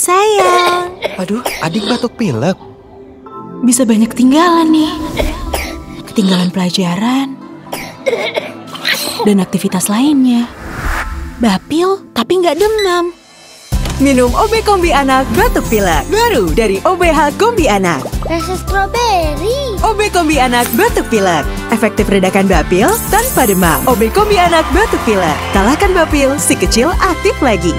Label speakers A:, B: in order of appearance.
A: Sayang.
B: Aduh, adik batuk pilek.
A: Bisa banyak ketinggalan nih. Ketinggalan pelajaran. Dan aktivitas lainnya. Bapil, tapi nggak demam.
C: Minum OB Kombi Anak batuk pilek. Baru dari OBH Kombi Anak.
D: Rasa stroberi.
C: OB Kombi Anak batuk pilek. Efektif redakan bapil tanpa demam. OB Kombi Anak batuk pilek. Kalahkan bapil, si kecil aktif lagi.